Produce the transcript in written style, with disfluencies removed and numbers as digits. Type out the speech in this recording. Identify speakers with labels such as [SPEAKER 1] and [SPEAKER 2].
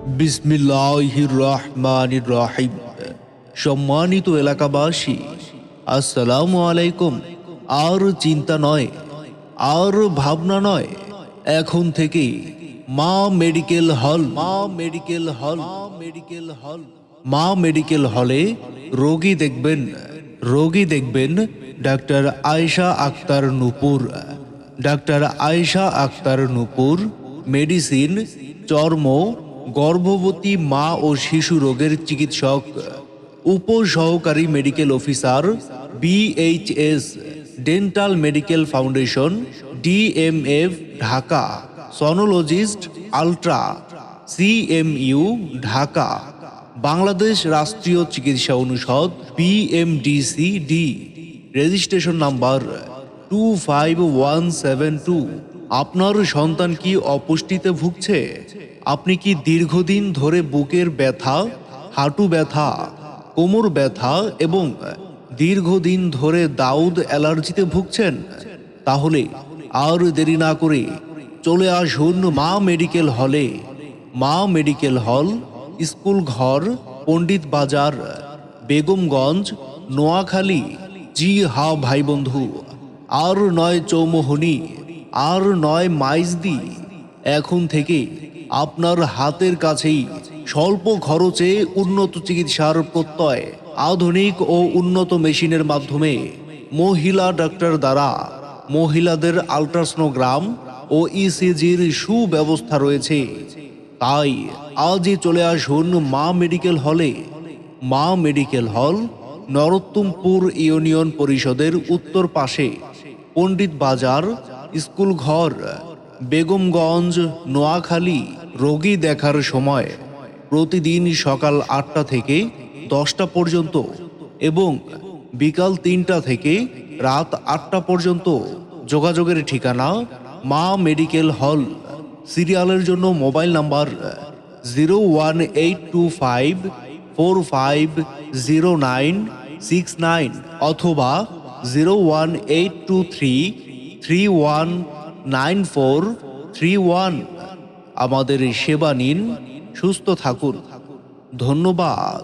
[SPEAKER 1] বিসমিল্লাহির রহমানির রহিম। সম্মানিত এলাকাবাসী, আসসালামু আলাইকুম। আর চিন্তা নয়, আর ভাবনা নয়, এখন থেকে মা মেডিকেল হল, মা মেডিকেল হল, মেডিকেল হল, মা মেডিকেল হলে রোগী দেখবেন ডাক্তার আয়েশা আক্তার নূপুর। ডাক্তার আয়েশা আক্তার নূপুর মেডিসিন, চর্ম, গর্ভবতী মা ও শিশু রোগের চিকিৎসক, উপসহকারী medical officer, BHS dental medical foundation, DMF Dhaka, sonologist ultra, CMU Dhaka, Bangladesh রাষ্ট্রীয় চিকিৎসা অনুষদ, বিএমডিসিডি, রেজিস্ট্রেশন নাম্বার 25172। আপনার সন্তান কি অপুষ্টিতে ভুগছে? আপনি কি দীর্ঘদিন ধরে বুকের ব্যথা, হাঁটু ব্যথা, কোমর ব্যথা এবং দীর্ঘদিন ধরে দাউদ অ্যালার্জিতে ভুগছেন? তাহলে আর দেরি না করে চলে আসুন মা মেডিকেল হলে। মা মেডিকেল হল, স্কুল ঘর, পণ্ডিত বাজার, বেগমগঞ্জ, নোয়াখালী। জি হ্যাঁ ভাই বন্ধু, আর নয় চৌমোহনী, আর নয় মাইজদি। এখন থেকে আপনার হাতের কাছেই স্বল্প খরচে উন্নত চিকিৎসার প্রত্যয়। আধুনিক ও উন্নত মেশিনের মাধ্যমে মহিলা ডাক্তার দ্বারা মহিলাদের আল্ট্রাসোনোগ্রাম ও ইসিজির সুব্যবস্থা রয়েছে। তাই আজই চলে আসুন মা মেডিকেল হলে। মা মেডিকেল হল, নরোত্তমপুর ইউনিয়ন পরিষদের উত্তর পাশে, পণ্ডিত বাজার, স্কুল ঘর, বেগমগঞ্জ, নোয়াখালী। রোগী দেখার সময় প্রতিদিন সকাল 8টা থেকে 10টা পর্যন্ত এবং বিকাল 3টা থেকে রাত 8টা পর্যন্ত। যোগাযোগের ঠিকানা মা মেডিকেল হল। সিরিয়ালের জন্য মোবাইল নাম্বার 01825450969 অথবা 01823319431। আমাদের সেবা নিন, সুস্থ থাকুন। ধন্যবাদ।